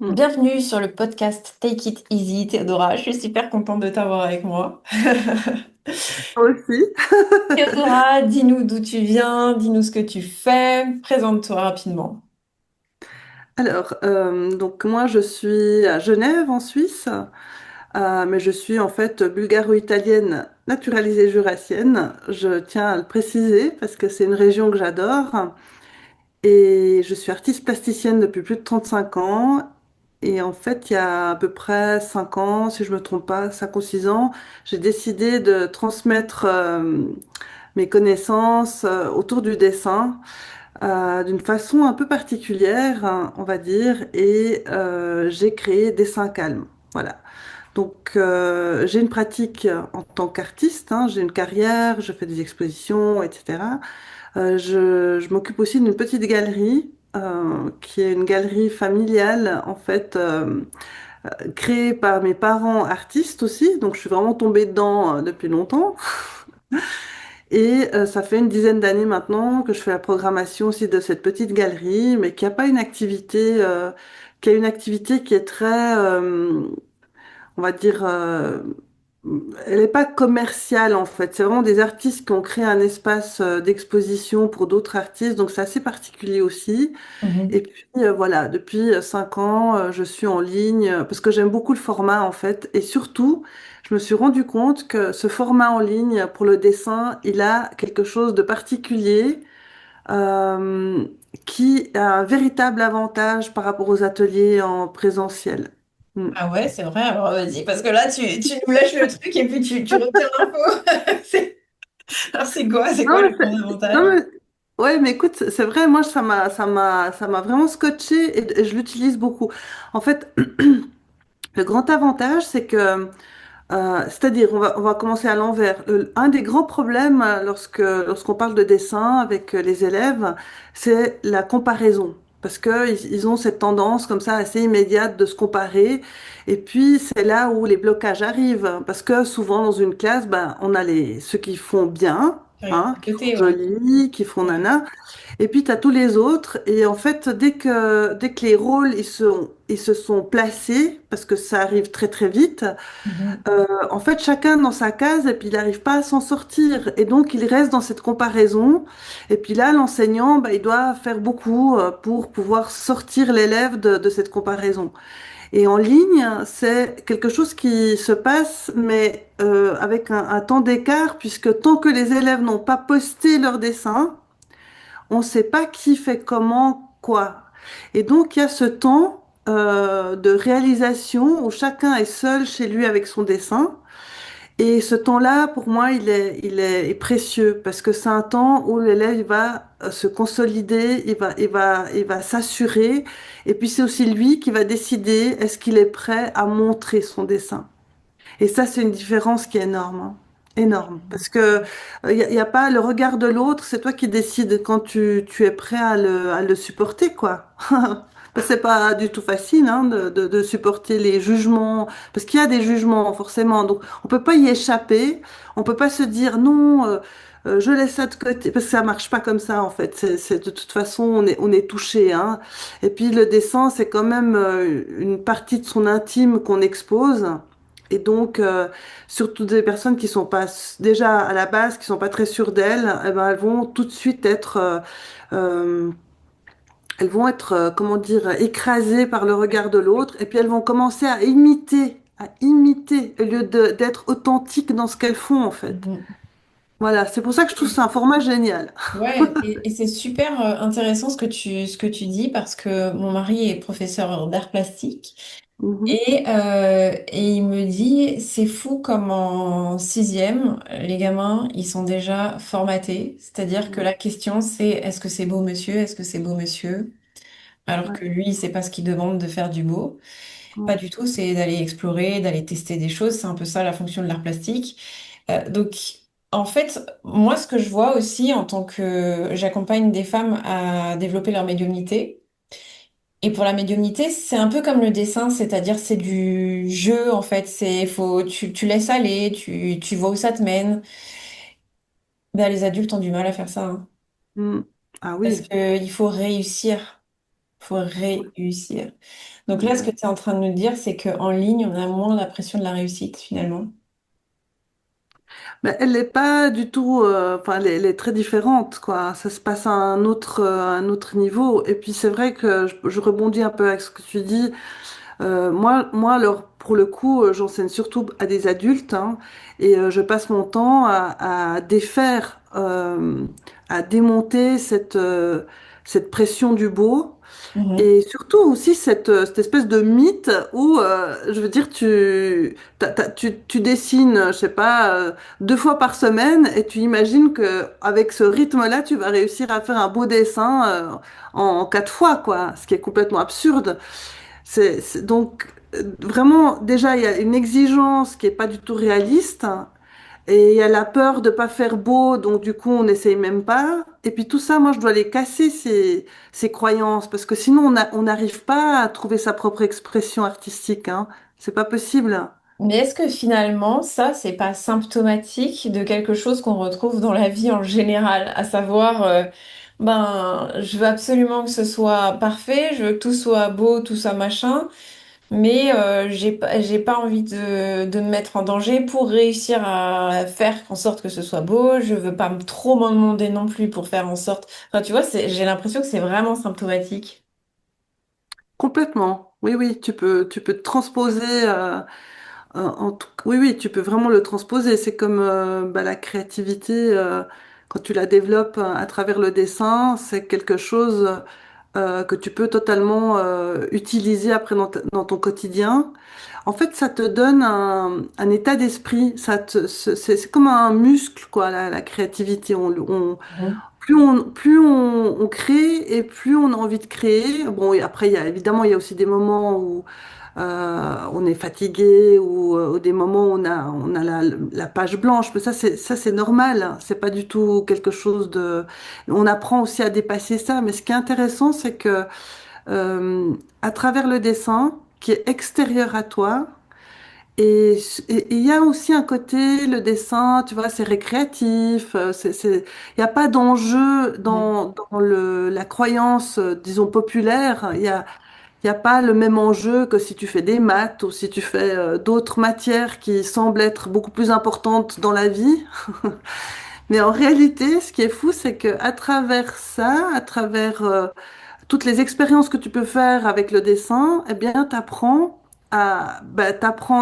Hmm. Bienvenue sur le podcast Take It Easy, Théodora. Je suis super contente de t'avoir avec moi. Moi aussi. Théodora, dis-nous d'où tu viens, dis-nous ce que tu fais. Présente-toi rapidement. Alors, donc moi je suis à Genève en Suisse, mais je suis en fait bulgaro-italienne naturalisée jurassienne. Je tiens à le préciser parce que c'est une région que j'adore. Et je suis artiste plasticienne depuis plus de 35 ans. Et en fait, il y a à peu près 5 ans, si je me trompe pas, 5 ou 6 ans, j'ai décidé de transmettre mes connaissances autour du dessin. D'une façon un peu particulière, hein, on va dire, et j'ai créé Dessin Calme. Voilà. Donc, j'ai une pratique en tant qu'artiste, hein, j'ai une carrière, je fais des expositions, etc. Je m'occupe aussi d'une petite galerie, qui est une galerie familiale, en fait, créée par mes parents artistes aussi. Donc, je suis vraiment tombée dedans depuis longtemps. Et ça fait une dizaine d'années maintenant que je fais la programmation aussi de cette petite galerie, mais qui a pas une activité, qui a une activité qui est très, on va dire, elle n'est pas commerciale en fait. C'est vraiment des artistes qui ont créé un espace d'exposition pour d'autres artistes, donc c'est assez particulier aussi. Et Mhm. puis voilà, depuis 5 ans, je suis en ligne parce que j'aime beaucoup le format en fait. Et surtout, je me suis rendu compte que ce format en ligne pour le dessin, il a quelque chose de particulier euh, qui a un véritable avantage par rapport aux ateliers en présentiel. Mm. Ah ouais, c'est vrai, alors vas-y, parce que là, tu nous lâches le truc et puis tu retiens l'info. C'est- Alors c'est quoi? C'est Non, quoi mais le grand non, avantage? ouais, mais écoute, c'est vrai, moi, ça m'a vraiment scotché et je l'utilise beaucoup. En fait, le grand avantage, c'est que c'est-à-dire, on va commencer à l'envers. Un des grands problèmes lorsqu'on parle de dessin avec les élèves, c'est la comparaison. Parce qu'ils ont cette tendance comme ça assez immédiate de se comparer. Et puis, c'est là où les blocages arrivent. Parce que souvent, dans une classe, ben, on a ceux qui font bien, Regarde hein, à qui font côté, ouais. joli, qui font Ouais. nana. Et puis, tu as tous les autres. Et en fait, dès que les rôles ils se sont placés, parce que ça arrive très, très vite, Mhm. en fait, chacun dans sa case, et puis il n'arrive pas à s'en sortir. Et donc, il reste dans cette comparaison. Et puis là, l'enseignant, bah, il doit faire beaucoup pour pouvoir sortir l'élève de cette comparaison. Et en ligne, c'est quelque chose qui se passe, mais avec un temps d'écart, puisque tant que les élèves n'ont pas posté leur dessin, on ne sait pas qui fait comment, quoi. Et donc, il y a ce temps de réalisation où chacun est seul chez lui avec son dessin. Et ce temps-là, pour moi, il est précieux parce que c'est un temps où l'élève il va se consolider, il va s'assurer. Et puis c'est aussi lui qui va décider est-ce qu'il est prêt à montrer son dessin. Et ça, c'est une différence qui est énorme, hein. Énorme. Parce que y a pas le regard de l'autre, c'est toi qui décides quand tu es prêt à le supporter, quoi. C'est pas du tout facile hein, de supporter les jugements, parce qu'il y a des jugements forcément, donc on peut pas y échapper, on peut pas se dire non, je laisse ça de côté, parce que ça marche pas comme ça en fait. De toute façon on est touché, hein. Et puis le dessin, c'est quand même une partie de son intime qu'on expose. Et donc, surtout des personnes qui sont pas déjà à la base, qui sont pas très sûres d'elles, eh ben, elles vont tout de suite être euh, elles vont être, comment dire, écrasées par le regard de l'autre, et puis elles vont commencer à imiter, au lieu d'être authentiques dans ce qu'elles font, en fait. Mhm. Voilà, c'est pour ça que je trouve que c'est un format génial. Ouais, et c'est super intéressant ce que tu dis parce que mon mari est professeur d'art plastique Mhm. et il me dit c'est fou comme en sixième, les gamins, ils sont déjà formatés. C'est-à-dire que la question c'est est-ce que c'est beau monsieur, est-ce que c'est beau monsieur? Alors Ouais. que lui, il sait pas ce qu'il demande de faire du beau. Pas Mm. du tout, c'est d'aller explorer, d'aller tester des choses. C'est un peu ça la fonction de l'art plastique. Donc, en fait, moi, ce que je vois aussi en tant que j'accompagne des femmes à développer leur médiumnité. Et pour la médiumnité, c'est un peu comme le dessin, c'est-à-dire c'est du jeu en fait. Tu laisses aller, tu vois où ça te mène. Ben, les adultes ont du mal à faire ça, hein. Mm. Ah Parce oui. que il faut réussir. Faut réussir. Donc là, ce que tu es en train de nous dire, c'est qu'en ligne, on a moins la pression de la réussite finalement. Mais elle n'est pas du tout, enfin, elle est très différente, quoi. Ça se passe à un autre niveau. Et puis c'est vrai que je rebondis un peu avec ce que tu dis. Moi, alors, pour le coup, j'enseigne surtout à des adultes, hein, et je passe mon temps à défaire, à démonter cette pression du beau. Mhm. Et surtout aussi cette espèce de mythe où, je veux dire, tu dessines, je sais pas, 2 fois par semaine et tu imagines que avec ce rythme-là, tu vas réussir à faire un beau dessin en 4 fois, quoi. Ce qui est complètement absurde. Donc, vraiment, déjà, il y a une exigence qui est pas du tout réaliste. Et il y a la peur de pas faire beau, donc du coup on n'essaye même pas. Et puis tout ça, moi je dois les casser ces croyances parce que sinon on n'arrive pas à trouver sa propre expression artistique, hein. C'est pas possible. Mais est-ce que finalement, ça, c'est pas symptomatique de quelque chose qu'on retrouve dans la vie en général, à savoir, ben, je veux absolument que ce soit parfait, je veux que tout soit beau, tout soit machin, mais j'ai pas envie de me mettre en danger pour réussir à faire en sorte que ce soit beau, je veux pas trop m'en demander non plus pour faire en sorte. Enfin, tu vois, j'ai l'impression que c'est vraiment symptomatique. Complètement. Oui, oui, tu peux te transposer. Oui, oui, tu peux vraiment le transposer. C'est comme bah, la créativité, quand tu la développes à travers le dessin, c'est quelque chose que tu peux totalement utiliser après dans ton quotidien. En fait, ça te donne un état d'esprit. C'est comme un muscle, quoi, la créativité. Mhm. Plus on crée et plus on a envie de créer. Bon, et après, évidemment, il y a aussi des moments où on est fatigué ou des moments où on a la page blanche. Mais ça, c'est normal, hein. C'est pas du tout quelque chose de. On apprend aussi à dépasser ça. Mais ce qui est intéressant, c'est que à travers le dessin, qui est extérieur à toi, et il y a aussi un côté, le dessin, tu vois, c'est récréatif. Il n'y a pas d'enjeu Mhm. dans la croyance, disons, populaire. Il y a pas le même enjeu que si tu fais des maths ou si tu fais d'autres matières qui semblent être beaucoup plus importantes dans la vie. Mais en réalité, ce qui est fou, c'est que à travers ça, à travers toutes les expériences que tu peux faire avec le dessin, eh bien, t'apprends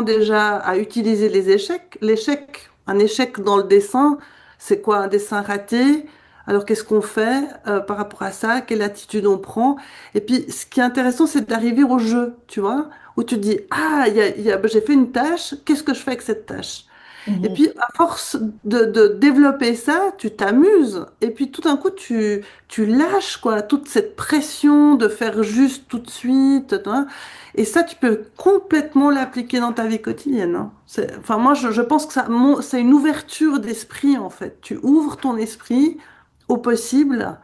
déjà à utiliser les échecs. L'échec, un échec dans le dessin, c'est quoi un dessin raté? Alors, qu'est-ce qu'on fait par rapport à ça? Quelle attitude on prend? Et puis, ce qui est intéressant, c'est d'arriver au jeu, tu vois, où tu te dis, ah, j'ai fait une tâche, qu'est-ce que je fais avec cette tâche? Et Mhm. puis, à force de développer ça, tu t'amuses. Et puis, tout d'un coup, tu lâches, quoi, toute cette pression de faire juste tout de suite, hein. Et ça, tu peux complètement l'appliquer dans ta vie quotidienne, hein. Enfin, moi, je pense que c'est une ouverture d'esprit, en fait. Tu ouvres ton esprit au possible,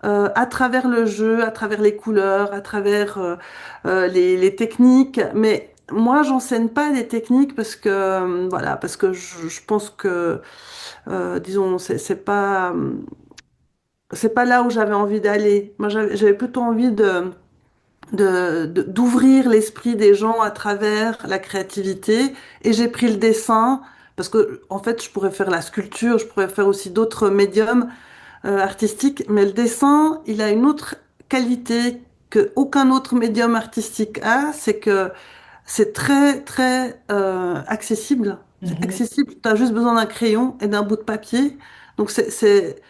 à travers le jeu, à travers les couleurs, à travers les techniques. Mais moi, j'enseigne pas des techniques parce que voilà, parce que je pense que disons, c'est pas là où j'avais envie d'aller. Moi, j'avais plutôt envie d'ouvrir l'esprit des gens à travers la créativité. Et j'ai pris le dessin parce que en fait, je pourrais faire la sculpture, je pourrais faire aussi d'autres médiums artistique, mais le dessin, il a une autre qualité que aucun autre médium artistique a, c'est que c'est très très accessible. C'est Mhm. accessible, tu as juste besoin d'un crayon et d'un bout de papier. Donc c'est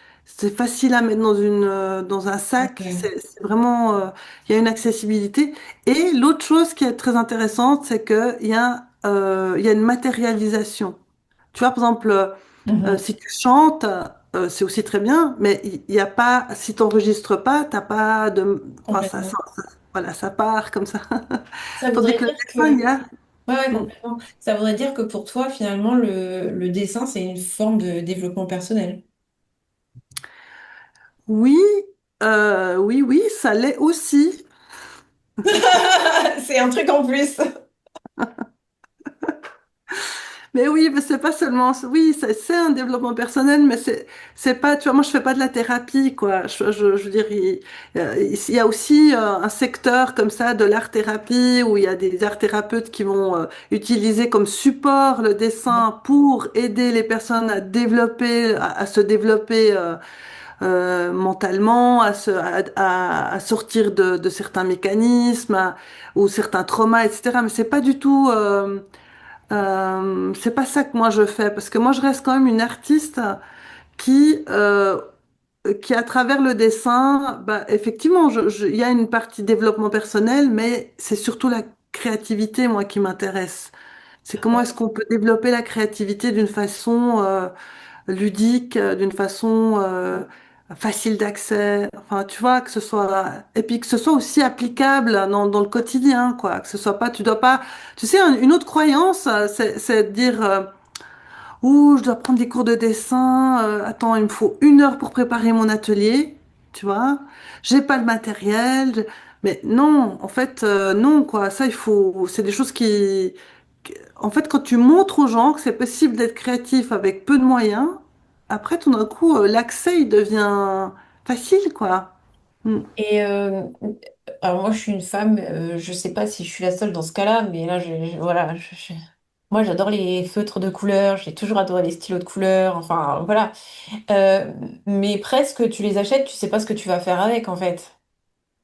facile à mettre dans un sac, Ok. c'est vraiment il y a une accessibilité. Et l'autre chose qui est très intéressante, c'est que il y a une matérialisation. Tu vois, par exemple, Mhm. si tu chantes, c'est aussi très bien, mais il y a pas, si tu n'enregistres pas, t'as pas de, enfin, Complètement. voilà, ça part comme ça. Ça Tandis voudrait que le dire dessin, que... il y a. Ouais, ouais, Mm. complètement. Ça voudrait dire que pour toi, finalement, le dessin, c'est une forme de développement personnel. Oui, oui, oui, ça l'est aussi. C'est un truc en plus. Mais oui, mais c'est pas seulement, oui, c'est un développement personnel, mais c'est pas, tu vois, moi je fais pas de la thérapie, quoi. Je veux dire, il y a aussi un secteur comme ça de l'art-thérapie où il y a des art-thérapeutes qui vont utiliser comme support le dessin pour aider les personnes à développer, à se développer mentalement, à sortir de certains mécanismes ou certains traumas, etc. Mais c'est pas du tout. C'est pas ça que moi je fais, parce que moi je reste quand même une artiste qui, euh, qui à travers le dessin, bah, effectivement, il y a une partie développement personnel, mais c'est surtout la créativité, moi, qui m'intéresse. C'est comment est-ce qu'on peut développer la créativité d'une façon ludique, d'une façon facile d'accès. Enfin, tu vois, que ce soit et puis que ce soit aussi applicable dans le quotidien, quoi. Que ce soit pas, tu dois pas. Tu sais, une autre croyance, c'est de dire. Ouh, je dois prendre des cours de dessin. Attends, il me faut 1 heure pour préparer mon atelier. Tu vois, j'ai pas le matériel. Mais non, en fait, non, quoi. Ça, il faut. C'est des choses en fait, quand tu montres aux gens que c'est possible d'être créatif avec peu de moyens, après, tout d'un coup, l'accès, il devient facile, quoi. Mm. Et alors moi, je suis une femme, je sais pas si je suis la seule dans ce cas-là, mais là, voilà, moi, j'adore les feutres de couleur, j'ai toujours adoré les stylos de couleur, enfin, voilà. Euh, mais presque, tu les achètes, tu sais pas ce que tu vas faire avec, en fait.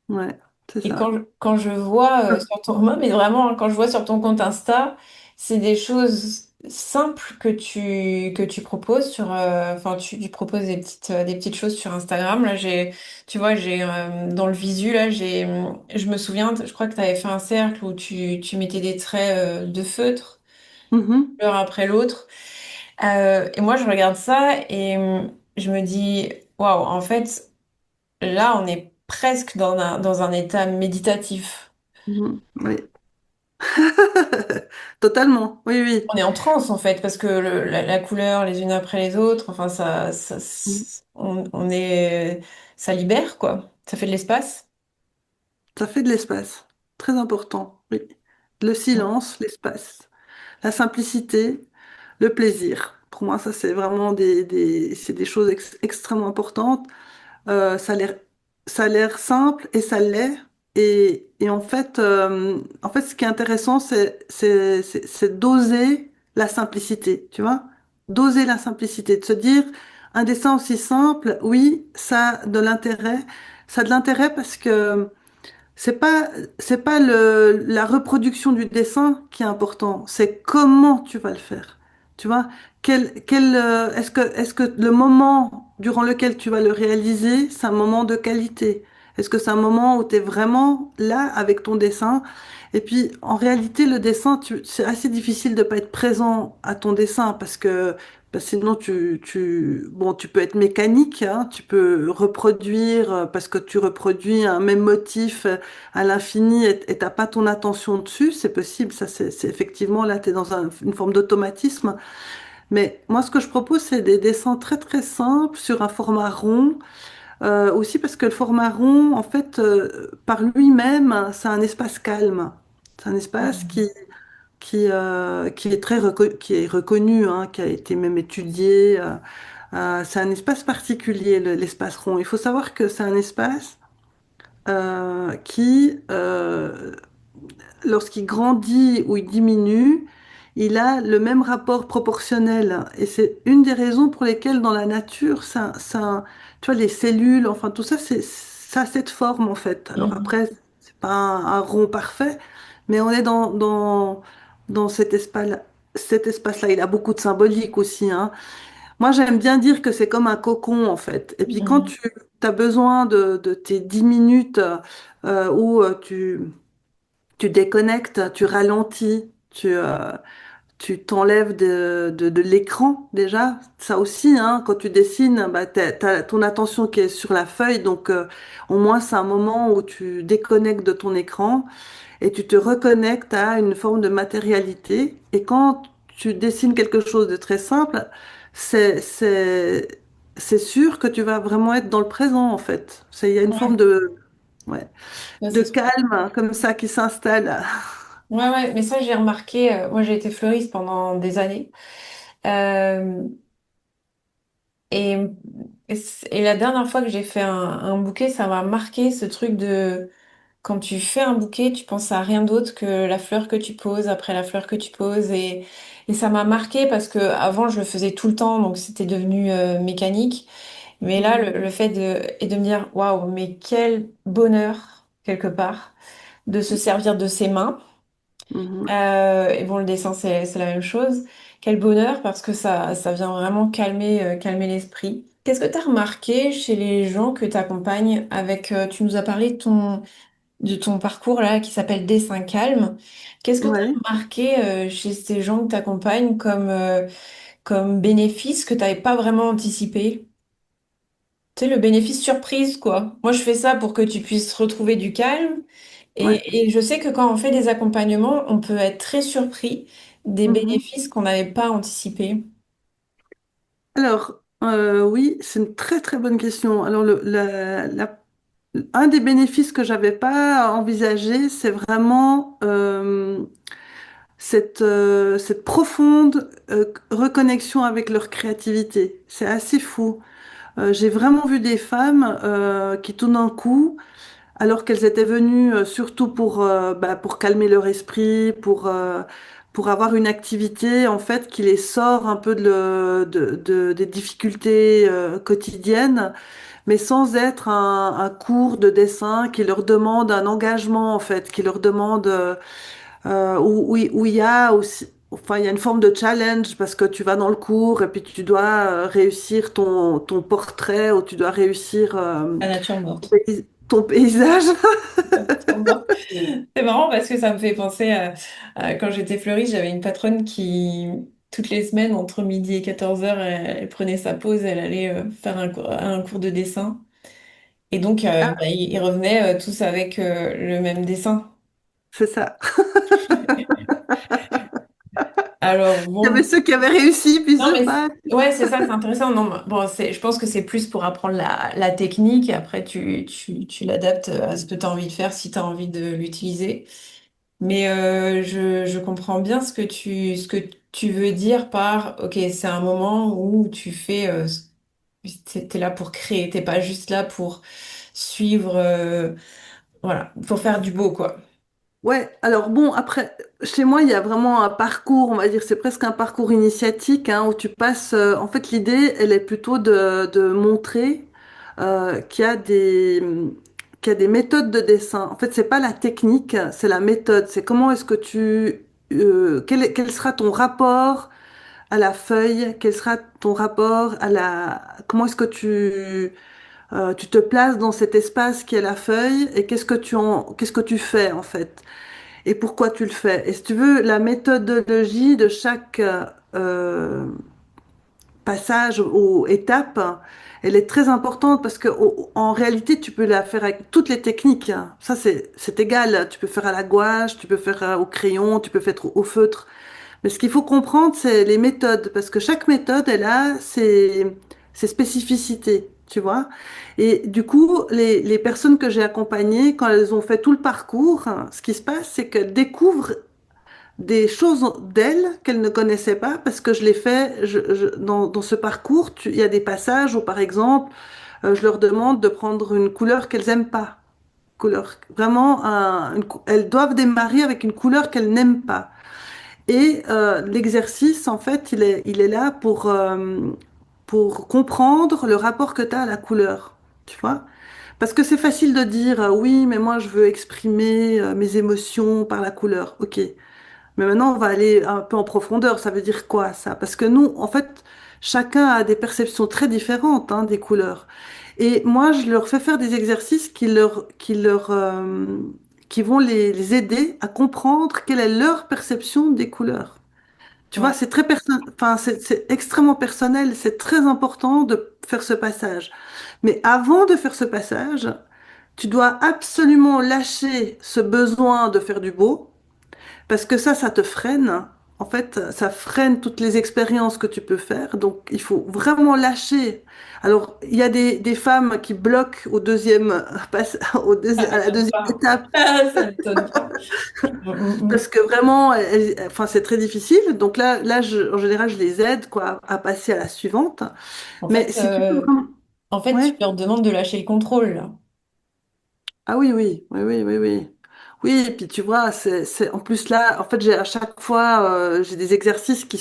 Ouais, c'est Et ça. quand je vois sur ton, moi, mais vraiment, hein, quand je vois sur ton compte Insta, c'est des choses simples que tu proposes sur, enfin, tu proposes des petites choses sur Instagram. Là, tu vois, dans le visu, là, je me souviens, je crois que tu avais fait un cercle où tu mettais des traits, de feutre, Mhm, l'un après l'autre. Et moi, je regarde ça et je me dis, waouh, en fait, là, on est presque dans un état méditatif. mhm, oui. Totalement. Oui, oui. On est en transe en fait parce que la couleur les unes après les autres, enfin Mhm. on est, ça libère quoi, ça fait de l'espace. Ça fait de l'espace. Très important. Oui. Le silence, l'espace, la simplicité, le plaisir. Pour moi, ça, c'est vraiment c'est des choses extrêmement importantes. Ça a ça a l'air simple et ça l'est. Et en fait, ce qui est intéressant, c'est d'oser la simplicité, tu vois? D'oser la simplicité, de se dire, un dessin aussi simple, oui, ça a de l'intérêt. Ça a de l'intérêt parce que c'est pas, c'est pas la reproduction du dessin qui est important, c'est comment tu vas le faire. Tu vois, est-ce que le moment durant lequel tu vas le réaliser, c'est un moment de qualité? Est-ce que c'est un moment où tu es vraiment là avec ton dessin? Et puis, en réalité, le dessin, c'est assez difficile de pas être présent à ton dessin parce que sinon bon, tu peux être mécanique, hein, tu peux reproduire parce que tu reproduis un même motif à l'infini et t'as pas ton attention dessus, c'est possible, ça effectivement là tu es dans une forme d'automatisme. Mais moi ce que je propose c'est des dessins très très simples sur un format rond, aussi parce que le format rond en fait par lui-même c'est un espace calme, c'est un espace qui est qui est reconnu, hein, qui a été même étudié. C'est un espace particulier, l'espace rond. Il faut savoir que c'est un espace lorsqu'il grandit ou il diminue, il a le même rapport proportionnel. Et c'est une des raisons pour lesquelles dans la nature, tu vois, les cellules, enfin tout ça, ça a cette forme en fait. Alors Mhm. après, c'est pas un rond parfait, mais on est dans cet espace-là. Il a beaucoup de symbolique aussi, hein. Moi, j'aime bien dire que c'est comme un cocon en fait. Et puis quand Mhm. tu as besoin de tes 10 minutes où tu déconnectes, tu ralentis, tu t'enlèves de l'écran déjà. Ça aussi, hein, quand tu dessines, bah, t'as ton attention qui est sur la feuille, donc au moins c'est un moment où tu déconnectes de ton écran et tu te reconnectes à une forme de matérialité. Et quand tu dessines quelque chose de très simple, c'est, c'est, c'est sûr que tu vas vraiment être dans le présent en fait. Il y a une forme Ouais, de, ouais, ça, de c'est sûr. calme comme ça qui s'installe. Ouais, ouais, mais ça, j'ai remarqué. Moi, j'ai été fleuriste pendant des années. Euh, et, et la dernière fois que j'ai fait un bouquet, ça m'a marqué ce truc de quand tu fais un bouquet, tu penses à rien d'autre que la fleur que tu poses, après la fleur que tu poses. Et ça m'a marqué parce que avant, je le faisais tout le temps, donc c'était devenu mécanique. Mais là, Mhm. le fait et de me dire, waouh, mais quel bonheur, quelque part, de se servir de ses mains. Mhm. Et bon, le dessin, c'est la même chose. Quel bonheur, parce que ça vient vraiment calmer l'esprit. Qu'est-ce que tu as remarqué chez les gens que tu accompagnes avec, tu nous as parlé de ton parcours là qui s'appelle Dessin calme. Qu'est-ce que tu Ouais. as remarqué chez ces gens que tu accompagnes comme bénéfice que tu n'avais pas vraiment anticipé? Tu sais, le bénéfice surprise, quoi. Moi, je fais ça pour que tu puisses retrouver du calme. Ouais. Et je sais que quand on fait des accompagnements, on peut être très surpris des Mhm. bénéfices qu'on n'avait pas anticipés. Alors, oui, c'est une très très bonne question. Alors, un des bénéfices que j'avais pas envisagé, c'est vraiment cette profonde reconnexion avec leur créativité. C'est assez fou. J'ai vraiment vu des femmes qui tout d'un coup, alors qu'elles étaient venues surtout pour calmer leur esprit, pour avoir une activité en fait qui les sort un peu des difficultés quotidiennes, mais sans être un cours de dessin qui leur demande un engagement en fait, qui leur demande où il y a aussi, enfin il y a une forme de challenge parce que tu vas dans le cours et puis tu dois réussir ton portrait ou tu dois réussir La nature morte. ton paysage. C'est marrant parce que ça me fait penser à quand j'étais fleuriste, j'avais une patronne qui, toutes les semaines, entre midi et 14h, elle prenait sa pause, elle allait faire un cours de dessin. Et donc, bah, ils revenaient tous avec le même dessin. C'est ça. Alors, Il y avait bon. ceux qui avaient réussi, puis Non, ceux mais pas. ouais, c'est ça, c'est intéressant. Non, mais bon, je pense que c'est plus pour apprendre la technique et après tu l'adaptes à ce que tu as envie de faire si tu as envie de l'utiliser. Mais je comprends bien ce que tu veux dire par, ok, c'est un moment où tu fais, t'es là pour créer, t'es pas juste là pour suivre, voilà, pour faire du beau, quoi. Ouais, alors bon, après, chez moi, il y a vraiment un parcours, on va dire, c'est presque un parcours initiatique, hein, où tu passes. En fait, l'idée, elle est plutôt de montrer qu'il y a qu'il y a des méthodes de dessin. En fait, c'est pas la technique, c'est la méthode. C'est comment est-ce que quel sera ton rapport à la feuille, quel sera ton rapport comment est-ce que tu te places dans cet espace qui est la feuille et qu'est-ce que tu fais en fait et pourquoi tu le fais. Et si tu veux, la méthodologie de chaque passage ou étape, elle est très importante parce que en réalité, tu peux la faire avec toutes les techniques. Ça, c'est égal. Tu peux faire à la gouache, tu peux faire au crayon, tu peux faire au feutre. Mais ce qu'il faut comprendre, c'est les méthodes, parce que chaque méthode, elle a ses spécificités, tu vois. Et du coup, les personnes que j'ai accompagnées, quand elles ont fait tout le parcours, ce qui se passe, c'est qu'elles découvrent des choses d'elles qu'elles ne connaissaient pas, parce que je l'ai fait dans ce parcours. Il y a des passages où, par exemple, je leur demande de prendre une couleur qu'elles n'aiment pas. Couleur, vraiment, elles doivent démarrer avec une couleur qu'elles n'aiment pas. Et l'exercice, en fait, il est là pour comprendre le rapport que tu as à la couleur, tu vois? Parce que c'est facile de dire, oui, mais moi, je veux exprimer mes émotions par la couleur. Ok. Mais maintenant, on va aller un peu en profondeur. Ça veut dire quoi, ça? Parce que nous, en fait, chacun a des perceptions très différentes, hein, des couleurs. Et moi, je leur fais faire des exercices qui vont les aider à comprendre quelle est leur perception des couleurs. Tu vois, Ouais. c'est enfin, c'est extrêmement personnel, c'est très important de faire ce passage. Mais avant de faire ce passage, tu dois absolument lâcher ce besoin de faire du beau, parce que ça te freine. en fait, ça freine toutes les expériences que tu peux faire. Donc, il faut vraiment lâcher. Alors, il y a des femmes qui bloquent au deuxième, Ça à la m'étonne deuxième pas. étape Ah, ça m'étonne pas. Mm, mm, parce que vraiment, enfin, c'est très difficile. Donc en général, je les aide quoi, à passer à la suivante. En Mais fait, si tu peux euh, vraiment... en fait, tu Ouais. leur demandes de lâcher le contrôle, là. Ah oui, oui, oui, oui, oui, oui. Oui, et puis tu vois, en plus là, en fait, à chaque fois, j'ai des exercices qui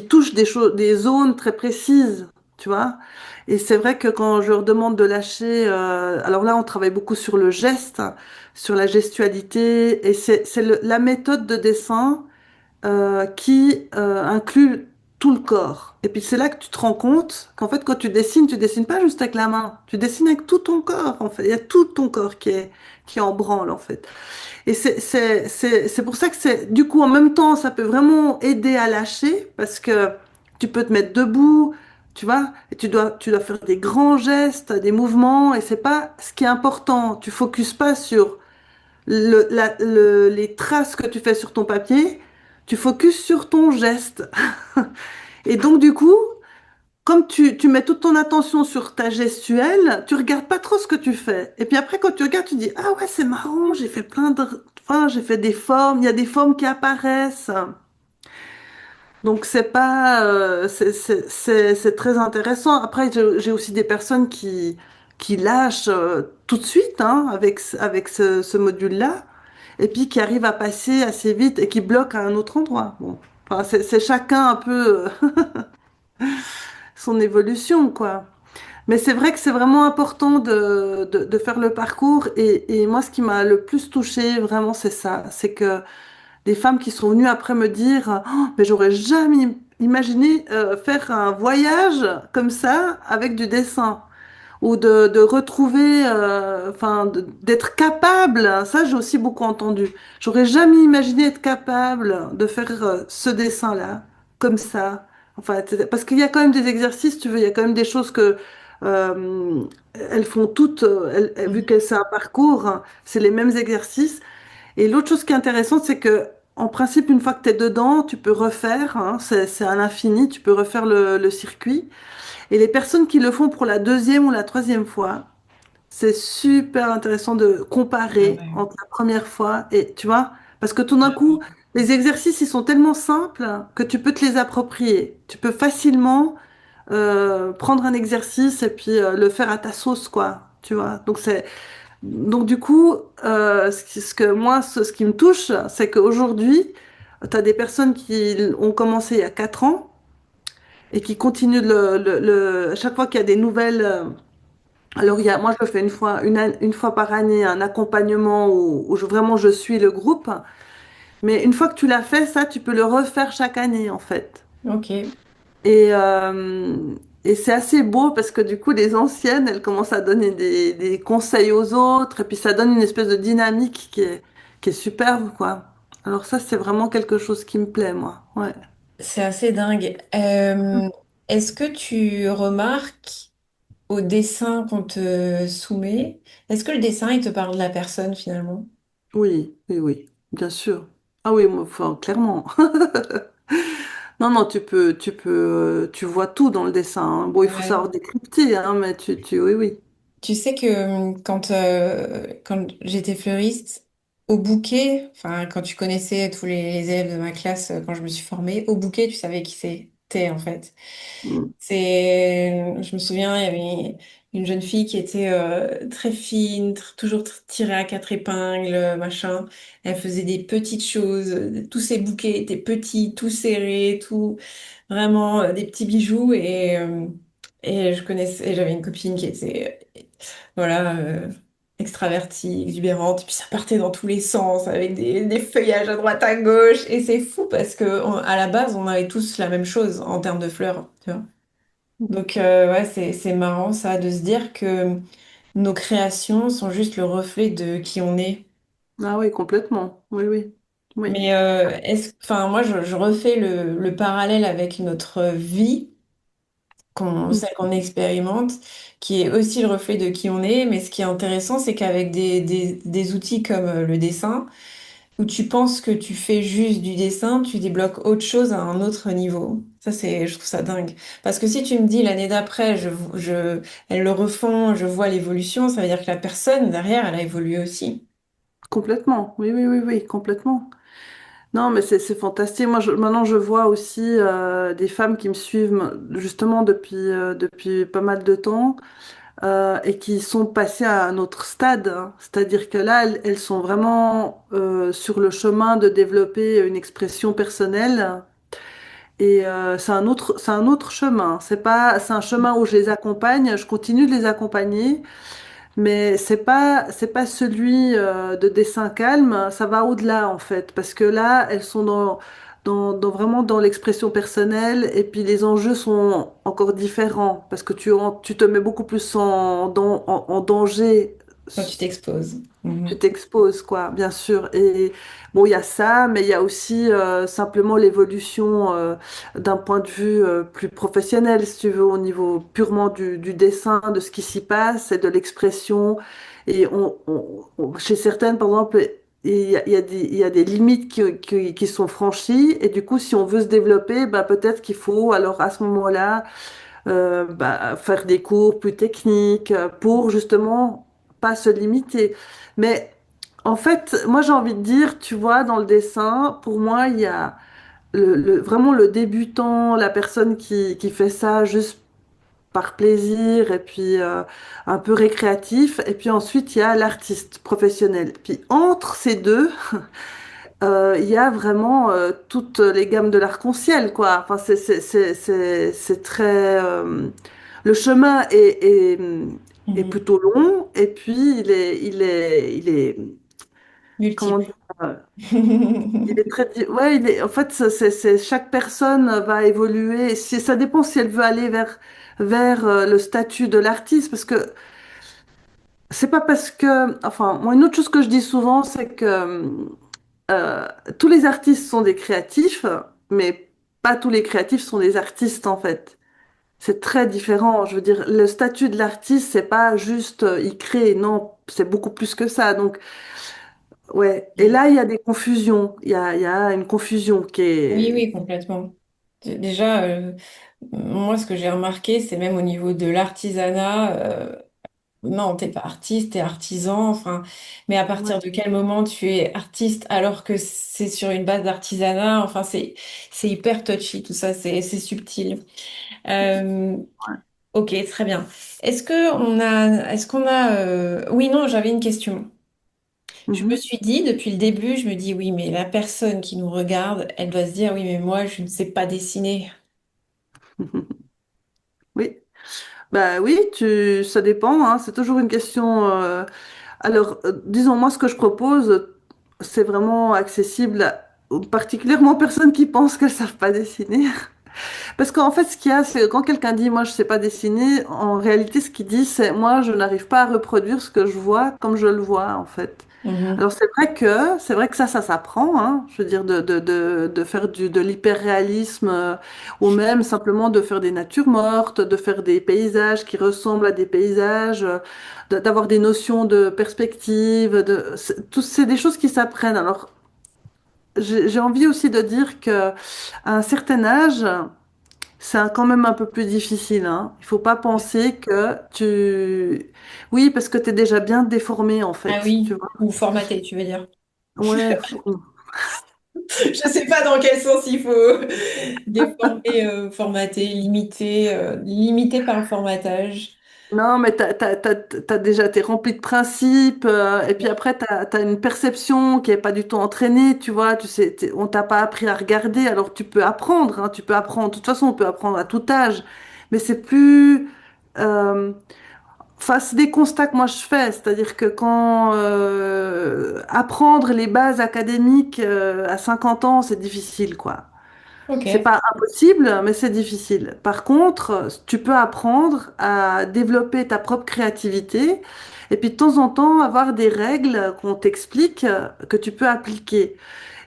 touchent des choses, des zones très précises, tu vois. Et c'est vrai que quand je leur demande de lâcher, alors là, on travaille beaucoup sur le geste, sur la gestualité, et la méthode de dessin qui inclut tout le corps. Et puis c'est là que tu te rends compte qu'en fait, quand tu dessines pas juste avec la main, tu dessines avec tout ton corps, en fait. Il y a tout ton corps qui est en branle, en fait. Et c'est pour ça que du coup, en même temps, ça peut vraiment aider à lâcher parce que tu peux te mettre debout, tu vois, et tu dois faire des grands gestes, des mouvements, et c'est pas ce qui est important. Tu focuses pas sur les traces que tu fais sur ton papier, tu focuses sur ton geste. Et donc, du coup, comme tu mets toute ton attention sur ta gestuelle, tu regardes pas trop ce que tu fais. Et puis après, quand tu regardes, tu dis, ah ouais, c'est marrant, j'ai fait enfin, j'ai fait des formes, il y a des formes qui apparaissent. Donc c'est pas, c'est très intéressant. Après, j'ai aussi des personnes qui lâchent tout de suite hein, avec ce module-là, et puis qui arrivent à passer assez vite et qui bloquent à un autre endroit. Bon, enfin, c'est chacun un peu son évolution, quoi. Mais c'est vrai que c'est vraiment important de faire le parcours. Et moi, ce qui m'a le plus touchée, vraiment, c'est ça. C'est que des femmes qui sont venues après me dire, oh, mais j'aurais jamais imaginé faire un voyage comme ça avec du dessin. Ou de retrouver, enfin, d'être capable. Ça, j'ai aussi beaucoup entendu. J'aurais jamais imaginé être capable de faire ce dessin-là, comme ça. Enfin, parce qu'il y a quand même des exercices, tu veux, il y a quand même des choses que euh, elles font toutes, vu Mhm. que c'est un parcours, hein, c'est les mêmes exercices. Et l'autre chose qui est intéressante, c'est que, en principe, une fois que tu es dedans, tu peux refaire, hein, c'est à l'infini, tu peux refaire le circuit. Et les personnes qui le font pour la deuxième ou la troisième fois, c'est super intéressant de Ah comparer ouais. entre la première fois et, tu vois, parce que tout d'un Ah ouais. coup, les exercices, ils sont tellement simples que tu peux te les approprier. Tu peux facilement prendre un exercice et puis le faire à ta sauce, quoi. Tu vois, donc du coup, ce qui me touche, c'est qu'aujourd'hui, tu as des personnes qui ont commencé il y a 4 ans et qui continuent à chaque fois qu'il y a des nouvelles. Alors, moi, je le fais une fois par année, un accompagnement où vraiment je suis le groupe. Mais une fois que tu l'as fait, ça, tu peux le refaire chaque année, en fait. Ok. Et, euh, et c'est assez beau parce que du coup, les anciennes, elles commencent à donner des conseils aux autres. Et puis, ça donne une espèce de dynamique qui est superbe, quoi. Alors ça, c'est vraiment quelque chose qui me plaît, moi. Ouais. C'est assez dingue. Est-ce que tu remarques au dessin qu'on te soumet, est-ce que le dessin, il te parle de la personne finalement? Oui, oui, oui, bien sûr. Ah oui, moi, enfin, clairement. Non, non, tu vois tout dans le dessin, hein. Bon, il faut Ouais. savoir décrypter, hein, mais oui, oui. Tu sais que quand j'étais fleuriste, au bouquet, enfin quand tu connaissais tous les élèves de ma classe quand je me suis formée, au bouquet, tu savais qui c'était en fait. Mm. Je me souviens, il y avait une jeune fille qui était très fine, toujours tirée à quatre épingles, machin. Elle faisait des petites choses. Tous ses bouquets étaient petits, tout serrés, tout vraiment des petits bijoux. Et j'avais une copine qui était voilà extravertie, exubérante. Et puis ça partait dans tous les sens avec des feuillages à droite à gauche. Et c'est fou parce que à la base, on avait tous la même chose en termes de fleurs, tu vois. Donc, ouais, c'est marrant ça de se dire que nos créations sont juste le reflet de qui on est. Ah oui, complètement. Oui, oui. Oui. Mais enfin, moi, je refais le parallèle avec notre vie, Mm. celle qu'on expérimente, qui est aussi le reflet de qui on est. Mais ce qui est intéressant, c'est qu'avec des outils comme le dessin, où tu penses que tu fais juste du dessin, tu débloques autre chose à un autre niveau. Ça, je trouve ça dingue. Parce que si tu me dis l'année d'après, elles le refont, je vois l'évolution, ça veut dire que la personne derrière, elle a évolué aussi. Complètement. Oui, oui, oui, oui, complètement. Non, mais c'est fantastique. Moi, maintenant, je vois aussi des femmes qui me suivent justement depuis pas mal de temps et qui sont passées à un autre stade, hein. C'est-à-dire que là, elles sont vraiment sur le chemin de développer une expression personnelle. Et c'est un autre chemin. C'est un chemin où je les accompagne. Je continue de les accompagner. Mais c'est pas celui de dessin calme, ça va au-delà en fait, parce que là, elles sont vraiment dans l'expression personnelle et puis les enjeux sont encore différents, parce que tu te mets beaucoup plus en danger, Quand tu t'exposes. tu Mhm. t'exposes, quoi, bien sûr. Et bon, il y a ça, mais il y a aussi simplement l'évolution d'un point de vue plus professionnel, si tu veux, au niveau purement du dessin, de ce qui s'y passe et de l'expression. Et chez certaines, par exemple, il y a des limites qui sont franchies. Et du coup, si on veut se développer, bah, peut-être qu'il faut, alors à ce moment-là, bah, faire des cours plus techniques pour justement pas se limiter. Mais en fait, moi j'ai envie de dire, tu vois, dans le dessin, pour moi, il y a vraiment le débutant, la personne qui fait ça juste par plaisir et puis un peu récréatif. Et puis ensuite, il y a l'artiste professionnel. Puis entre ces deux, il y a vraiment toutes les gammes de l'arc-en-ciel, quoi. Enfin, c'est très... le chemin est Mhm. plutôt long et puis il est comment Multiple. dire, il est très... Ouais, en fait, chaque personne va évoluer. Ça dépend si elle veut aller vers le statut de l'artiste, parce que c'est pas parce que... Enfin, moi, une autre chose que je dis souvent, c'est que euh, tous les artistes sont des créatifs, mais pas tous les créatifs sont des artistes en fait. C'est très différent. Je veux dire, le statut de l'artiste, c'est pas juste il crée, non, c'est beaucoup plus que ça. Donc, ouais. Et là, il y a des confusions. Il y a une confusion qui Oui, est. oui, complètement. Déjà, moi, ce que j'ai remarqué, c'est même au niveau de l'artisanat. Non, t'es pas artiste, t'es artisan. Enfin, mais à partir Ouais. de quel moment tu es artiste alors que c'est sur une base d'artisanat? Enfin, c'est hyper touchy tout ça. C'est subtil. Euh, Ouais. ok, très bien. Oui, non, j'avais une question. Je me Mhm. suis dit depuis le début, je me dis oui, mais la personne qui nous regarde, elle doit se dire oui, mais moi, je ne sais pas dessiner. Oui. Bah oui, ça dépend, hein. C'est toujours une question. Alors, disons, moi, ce que je propose, c'est vraiment accessible particulièrement aux personnes qui pensent qu'elles savent pas dessiner. Parce qu'en fait, ce qu'il y a, c'est que quand quelqu'un dit, moi, je sais pas dessiner, en réalité, ce qu'il dit, c'est, moi, je n'arrive pas à reproduire ce que je vois comme je le vois, en fait. Mhm. Alors, c'est vrai que ça s'apprend, hein. Je veux dire, de faire de l'hyperréalisme, ou même simplement de faire des natures mortes, de faire des paysages qui ressemblent à des paysages, d'avoir des notions de perspective, c'est des choses qui s'apprennent. Alors, j'ai envie aussi de dire que à un certain âge, quand même un peu plus difficile, hein. Il faut pas penser que tu... Oui, parce que tu es déjà bien déformé, en Ah fait. Tu oui, vois? ou formaté, tu veux dire. Ouais, Je sais pas dans quel sens il faut déformer, formater, limiter, limiter par le formatage. non, mais t'es rempli de principes, et puis après, t'as une perception qui est pas du tout entraînée, tu vois, tu sais, on t'a pas appris à regarder, alors tu peux apprendre, hein, tu peux apprendre, de toute façon, on peut apprendre à tout âge, mais c'est plus, euh, enfin, c'est des constats que moi je fais, c'est-à-dire que quand apprendre les bases académiques à 50 ans, c'est difficile, quoi. C'est Ok, pas impossible, mais c'est difficile. Par contre, tu peux apprendre à développer ta propre créativité et puis de temps en temps avoir des règles qu'on t'explique que tu peux appliquer.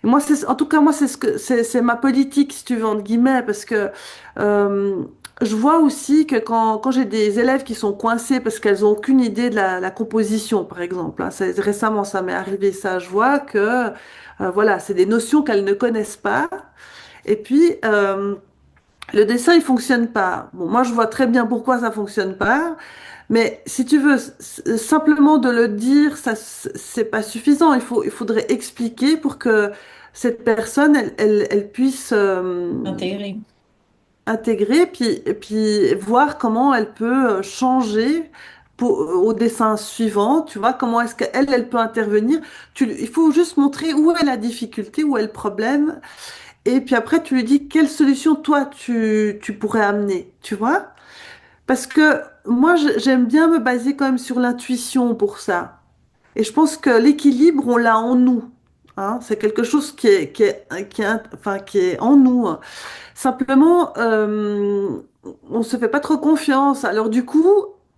Et en tout cas, moi, c'est ma politique, si tu veux, entre guillemets, parce que euh, je vois aussi que quand j'ai des élèves qui sont coincés parce qu'elles n'ont aucune idée de la composition, par exemple, hein, récemment ça m'est arrivé ça, je vois que voilà, c'est des notions qu'elles ne connaissent pas. Et puis, le dessin, il fonctionne pas. Bon, moi, je vois très bien pourquoi ça fonctionne pas. Mais si tu veux, simplement de le dire, ça, c'est pas suffisant. Il faudrait expliquer pour que cette personne, elle puisse Intégrer. intégrer, et puis voir comment elle peut changer au dessin suivant. Tu vois, comment est-ce qu'elle, elle peut intervenir. Il faut juste montrer où est la difficulté, où est le problème. Et puis après, tu lui dis quelle solution toi tu pourrais amener, tu vois? Parce que moi, j'aime bien me baser quand même sur l'intuition pour ça. Et je pense que l'équilibre, on l'a en nous. Hein. C'est quelque chose enfin, qui est en nous. Simplement, on se fait pas trop confiance. Alors du coup,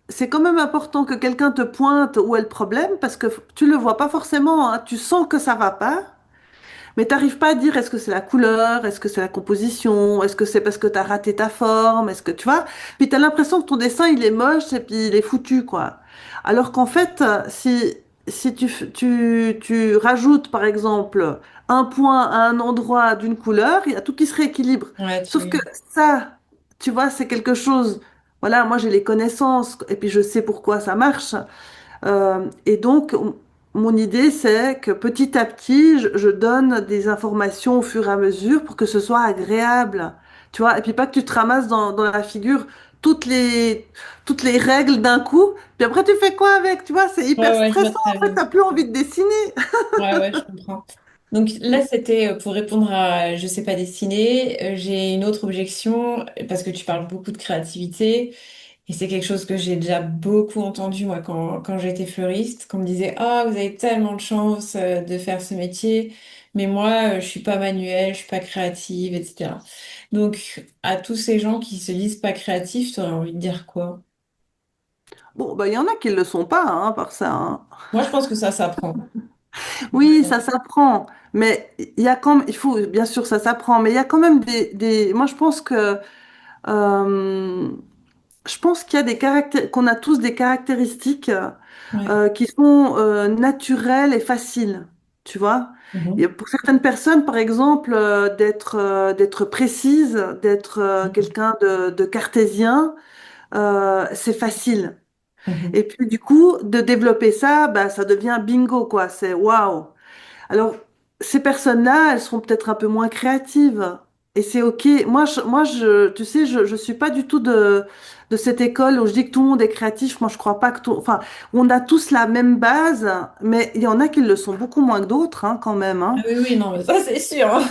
c'est quand même important que quelqu'un te pointe où est le problème parce que tu le vois pas forcément. Hein. Tu sens que ça va pas. Mais t'arrives pas à dire est-ce que c'est la couleur, est-ce que c'est la composition, est-ce que c'est parce que t'as raté ta forme, est-ce que tu vois? Puis t'as l'impression que ton dessin il est moche et puis il est foutu quoi. Alors qu'en fait, si tu rajoutes par exemple un point à un endroit d'une couleur, il y a tout qui se rééquilibre. Ouais, Sauf que ça, tu vois, c'est quelque chose. Voilà, moi j'ai les connaissances et puis je sais pourquoi ça marche. Et donc, mon idée, c'est que petit à petit, je donne des informations au fur et à mesure pour que ce soit agréable. Tu vois, et puis pas que tu te ramasses dans la figure toutes les, toutes les règles d'un coup. Puis après, tu fais quoi avec? Tu vois, c'est hyper ouais, je vois stressant. très En fait, bien. t'as plus envie de dessiner. Ouais, ouais, je comprends. Donc là, c'était pour répondre à je sais pas dessiner. J'ai une autre objection parce que tu parles beaucoup de créativité et c'est quelque chose que j'ai déjà beaucoup entendu moi quand j'étais fleuriste, qu'on me disait ah vous avez tellement de chance de faire ce métier, mais moi je suis pas manuelle, je suis pas créative, etc. Donc à tous ces gens qui se disent pas créatifs, tu aurais envie de dire quoi? Bon, bah, il y en a qui le sont pas, hein, par ça. Hein. Moi je pense que ça s'apprend. Oui, ça s'apprend. Mais il y a quand même, il faut, bien sûr, ça s'apprend. Mais il y a quand même moi, euh, je pense qu'il y a des caractères, qu'on a tous des caractéristiques Ouais. qui sont naturelles et faciles, tu vois. Et Mhm. pour certaines personnes, par exemple, d'être précise, d'être quelqu'un de cartésien, c'est facile. Et Mhm. puis du coup, de développer ça, bah, ça devient bingo, quoi. C'est waouh. Alors, ces personnes-là, elles seront peut-être un peu moins créatives. Et c'est OK. Tu sais, je suis pas du tout de cette école où je dis que tout le monde est créatif. Moi, je crois pas que tout, enfin, on a tous la même base, mais il y en a qui le sont beaucoup moins que d'autres, hein, quand même, Ah hein. oui, oui, non, mais ça c'est sûr, hein.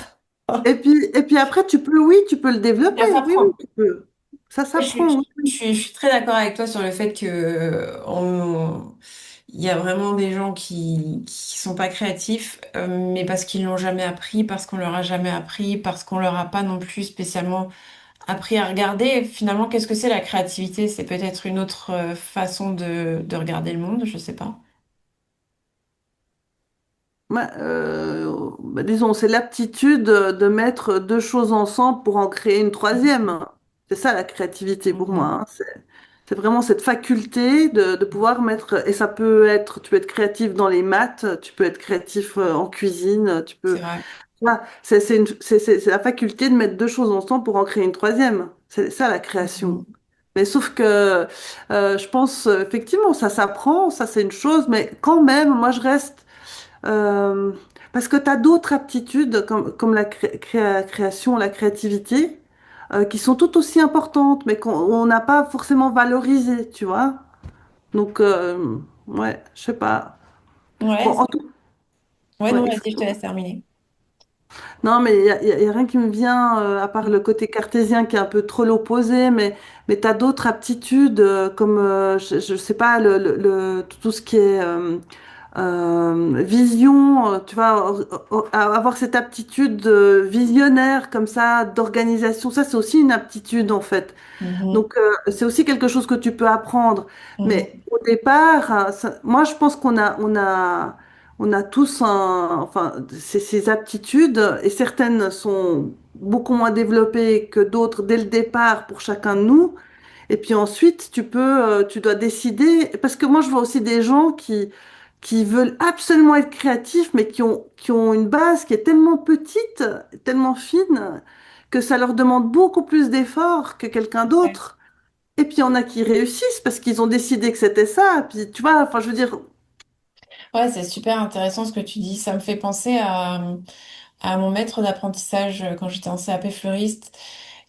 Et puis après, oui, tu peux le développer. Ça Oui, oui, s'apprend. tu peux. Ça Je suis, s'apprend, oui. je suis très d'accord avec toi sur le fait que il y a vraiment des gens qui sont pas créatifs, mais parce qu'ils l'ont jamais appris, parce qu'on leur a jamais appris, parce qu'on leur a pas non plus spécialement appris à regarder. Finalement, qu'est-ce que c'est la créativité? C'est peut-être une autre façon de regarder le monde, je sais pas. Disons, c'est l'aptitude de mettre deux choses ensemble pour en créer une troisième. C'est ça la créativité pour moi. Mhm. Hein. C'est vraiment cette faculté de pouvoir mettre, et ça peut être, tu peux être créatif dans les maths, tu peux être créatif en cuisine, tu C'est peux, vrai. voilà, c'est la faculté de mettre deux choses ensemble pour en créer une troisième. C'est ça la création. Mhm. Mais sauf que je pense effectivement ça s'apprend, ça c'est une chose, mais quand même, moi je reste euh, parce que tu as d'autres aptitudes comme la création, la créativité, qui sont tout aussi importantes, mais qu'on on n'a pas forcément valorisées, tu vois. Donc, ouais, je sais pas. Bon, Ouais, en tout, ouais, ouais, non, vas-y, je te laisse terminer. non, mais il y a rien qui me vient, à part le côté cartésien qui est un peu trop l'opposé, mais tu as d'autres aptitudes, comme, je sais pas, tout ce qui est vision, tu vois, avoir cette aptitude visionnaire comme ça, d'organisation, ça c'est aussi une aptitude en fait. Mhm. Donc c'est aussi quelque chose que tu peux apprendre. Mais Mhm. au départ, moi je pense on a tous enfin, ces aptitudes et certaines sont beaucoup moins développées que d'autres dès le départ pour chacun de nous. Et puis ensuite, tu dois décider, parce que moi je vois aussi des gens qui veulent absolument être créatifs, mais qui ont une base qui est tellement petite, tellement fine, que ça leur demande beaucoup plus d'efforts que quelqu'un Ouais, d'autre. Et puis il y en a qui réussissent parce qu'ils ont décidé que c'était ça. Puis tu vois, enfin je veux dire, ouais, c'est super intéressant ce que tu dis. Ça me fait penser à mon maître d'apprentissage quand j'étais en CAP fleuriste.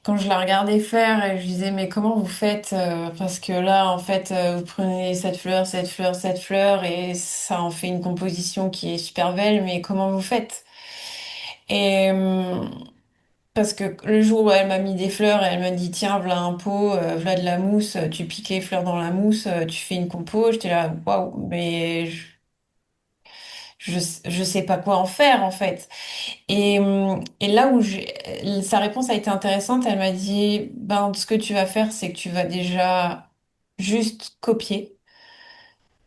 Quand je la regardais faire et je disais, mais comment vous faites? Parce que là, en fait, vous prenez cette fleur, cette fleur, cette fleur et ça en fait une composition qui est super belle, mais comment vous faites? Et parce que le jour où elle m'a mis des fleurs et elle m'a dit, tiens, voilà un pot, voilà de la mousse, tu piques les fleurs dans la mousse, tu fais une compo, j'étais là, waouh, mais je, je sais pas quoi en faire en fait. Et là où sa réponse a été intéressante, elle m'a dit, ben, ce que tu vas faire, c'est que tu vas déjà juste copier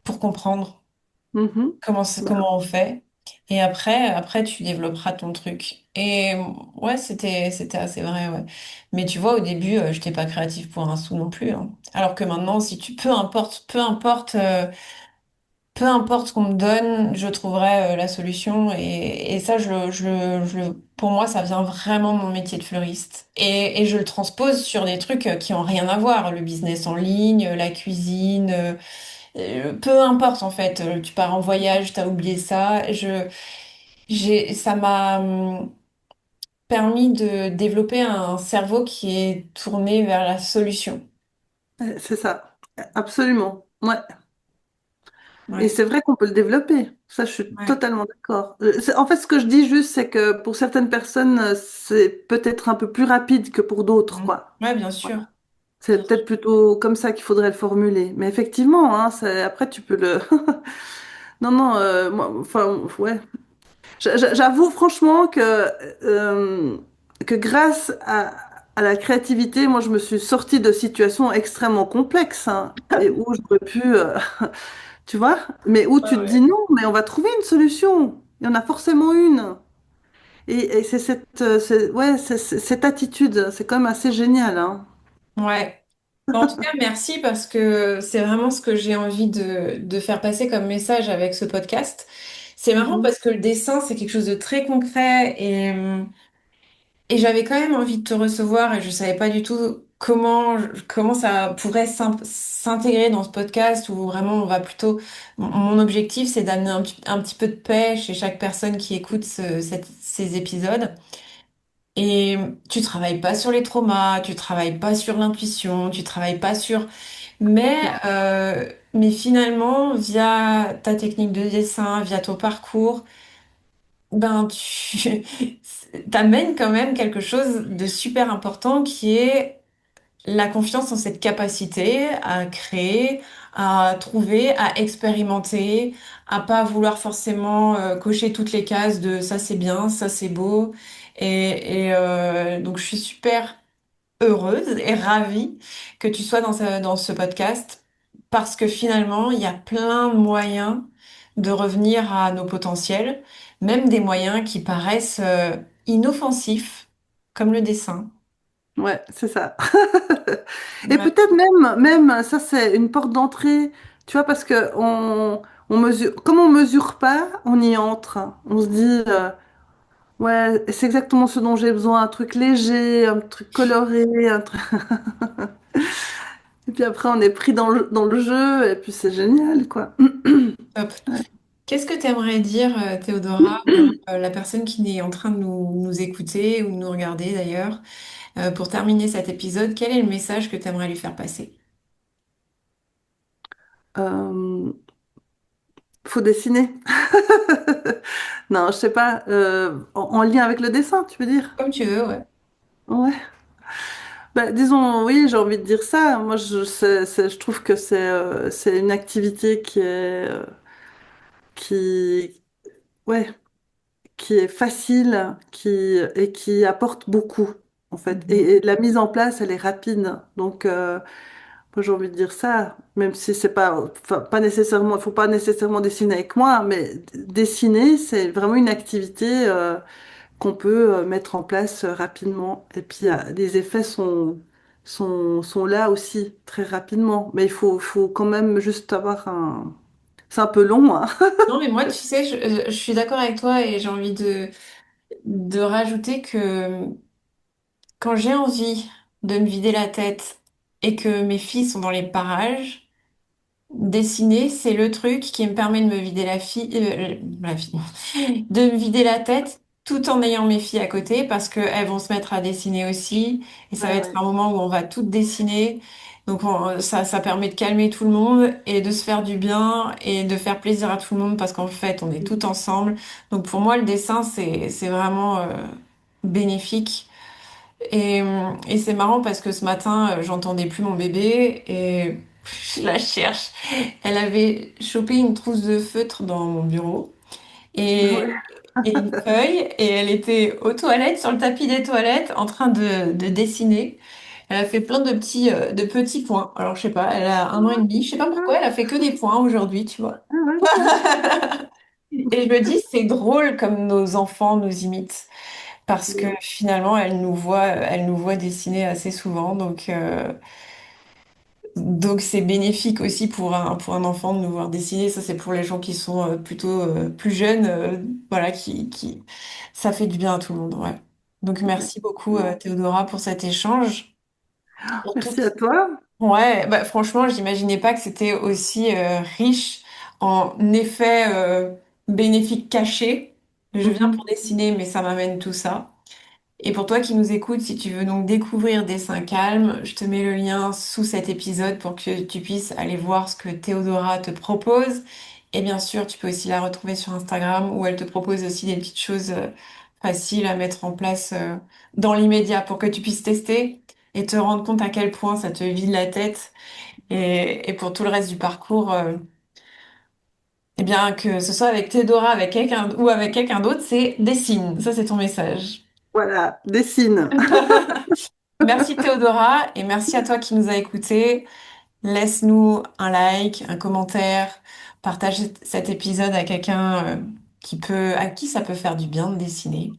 pour comprendre mhm, comment on fait. Et après, tu développeras ton truc. Et ouais, c'était assez vrai, ouais. Mais tu vois, au début, j'étais pas créative pour un sou non plus, hein. Alors que maintenant, si tu, peu importe ce qu'on me donne, je trouverai la solution. Et ça, pour moi, ça vient vraiment de mon métier de fleuriste. Et je le transpose sur des trucs qui ont rien à voir. Le business en ligne, la cuisine, peu importe en fait. Tu pars en voyage, t'as oublié ça. Ça m'a permis de développer un cerveau qui est tourné vers la solution. c'est ça, absolument. Ouais. Et Ouais, c'est vrai qu'on peut le développer. Ça, je suis ouais. totalement d'accord. En fait, ce que je dis juste, c'est que pour certaines personnes, c'est peut-être un peu plus rapide que pour d'autres, Mhm. quoi. Ouais, bien Voilà. sûr. C'est Bien peut-être sûr. plutôt comme ça qu'il faudrait le formuler. Mais effectivement, hein, après, tu peux le... Non, non, enfin, ouais. J'avoue franchement que grâce à la créativité, moi, je me suis sortie de situations extrêmement complexes, hein, et où j'aurais pu, tu vois, mais où Ouais, tu te dis ouais. non, mais on va trouver une solution. Il y en a forcément une. Et c'est ouais, cette attitude, c'est quand même assez génial, hein. Ouais. Bon, en tout cas, merci parce que c'est vraiment ce que j'ai envie de faire passer comme message avec ce podcast. C'est marrant Mhm. parce que le dessin, c'est quelque chose de très concret et j'avais quand même envie de te recevoir et je savais pas du tout comment ça pourrait s'intégrer dans ce podcast où vraiment on va plutôt... Mon objectif, c'est d'amener un petit peu de paix chez chaque personne qui écoute ces épisodes. Et tu travailles pas sur les traumas, tu travailles pas sur l'intuition, tu travailles pas sur... Mais finalement, via ta technique de dessin, via ton parcours, ben tu t'amènes quand même quelque chose de super important qui est la confiance en cette capacité à créer, à trouver, à expérimenter, à pas vouloir forcément cocher toutes les cases de ça c'est bien, ça c'est beau. Donc je suis super heureuse et ravie que tu sois dans ce podcast parce que finalement, il y a plein de moyens de revenir à nos potentiels, même des moyens qui paraissent inoffensifs, comme le dessin. Ouais, c'est ça. Et Ouais. peut-être même, ça c'est une porte d'entrée, tu vois, parce que on mesure, comme on mesure pas, on y entre. On se dit, ouais, c'est exactement ce dont j'ai besoin, un truc léger, un truc coloré, un truc... Et puis après, on est pris dans le jeu, et puis c'est génial, quoi. Top. Qu'est-ce que tu aimerais dire, Théodora, la personne qui est en train de nous écouter ou de nous regarder d'ailleurs, pour terminer cet épisode, quel est le message que tu aimerais lui faire passer? Euh, faut dessiner. Non, je sais pas, en lien avec le dessin, tu veux dire? Comme tu veux, ouais. Ouais. Bah, disons, oui, j'ai envie de dire ça. Moi, je trouve que c'est une activité qui, ouais, qui est facile, et qui apporte beaucoup, en fait. Mhm. Et la mise en place, elle est rapide. Donc, moi, j'ai envie de dire ça, même si c'est pas, enfin, pas nécessairement, il faut pas nécessairement dessiner avec moi, mais dessiner, c'est vraiment une activité. qu'on peut mettre en place rapidement. Et puis, les effets sont là aussi très rapidement. Mais faut quand même juste avoir un... C'est un peu long, hein. Non, mais moi, tu sais, je suis d'accord avec toi et j'ai envie de rajouter que quand j'ai envie de me vider la tête et que mes filles sont dans les parages, dessiner, c'est le truc qui me permet de me vider la fille, de me vider la tête tout en ayant mes filles à côté parce qu'elles vont se mettre à dessiner aussi et ça va Ouais, être ouais. un moment où on va toutes dessiner. Donc ça permet de calmer tout le monde et de se faire du bien et de faire plaisir à tout le monde parce qu'en fait on est toutes ensemble. Donc pour moi le dessin c'est vraiment bénéfique. Et c'est marrant parce que ce matin, j'entendais plus mon bébé et je la cherche. Elle avait chopé une trousse de feutre dans mon bureau Ouais. et, et une feuille et elle était aux toilettes, sur le tapis des toilettes, en train de dessiner. Elle a fait plein de petits points. Alors, je sais pas, elle a 1 an et demi. Je sais pas pourquoi, elle a fait que des points aujourd'hui, tu vois. Et je me dis, c'est drôle comme nos enfants nous imitent. Parce que finalement, elle nous voit dessiner assez souvent, donc c'est bénéfique aussi pour un enfant de nous voir dessiner. Ça, c'est pour les gens qui sont plutôt plus jeunes, voilà, ça fait du bien à tout le monde, ouais. Donc merci beaucoup, Théodora, pour cet échange. Surtout Merci à toi. ouais, bah, franchement, j'imaginais pas que c'était aussi riche en effets bénéfiques cachés. Je viens pour Mhm. dessiner, mais ça m'amène tout ça. Et pour toi qui nous écoutes, si tu veux donc découvrir Dessin Calme, je te mets le lien sous cet épisode pour que tu puisses aller voir ce que Théodora te propose. Et bien sûr, tu peux aussi la retrouver sur Instagram où elle te propose aussi des petites choses faciles à mettre en place dans l'immédiat pour que tu puisses tester et te rendre compte à quel point ça te vide la tête. Et pour tout le reste du parcours, eh bien, que ce soit avec Théodora, avec quelqu'un ou avec quelqu'un d'autre, c'est dessine. Ça, c'est ton message. Voilà, dessine. Merci Théodora et merci à toi qui nous a écoutés. Laisse-nous un like, un commentaire, partage cet épisode à quelqu'un à qui ça peut faire du bien de dessiner.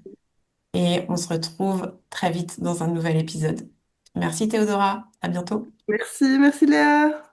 Et on se retrouve très vite dans un nouvel épisode. Merci Théodora, à bientôt. Merci, merci Léa.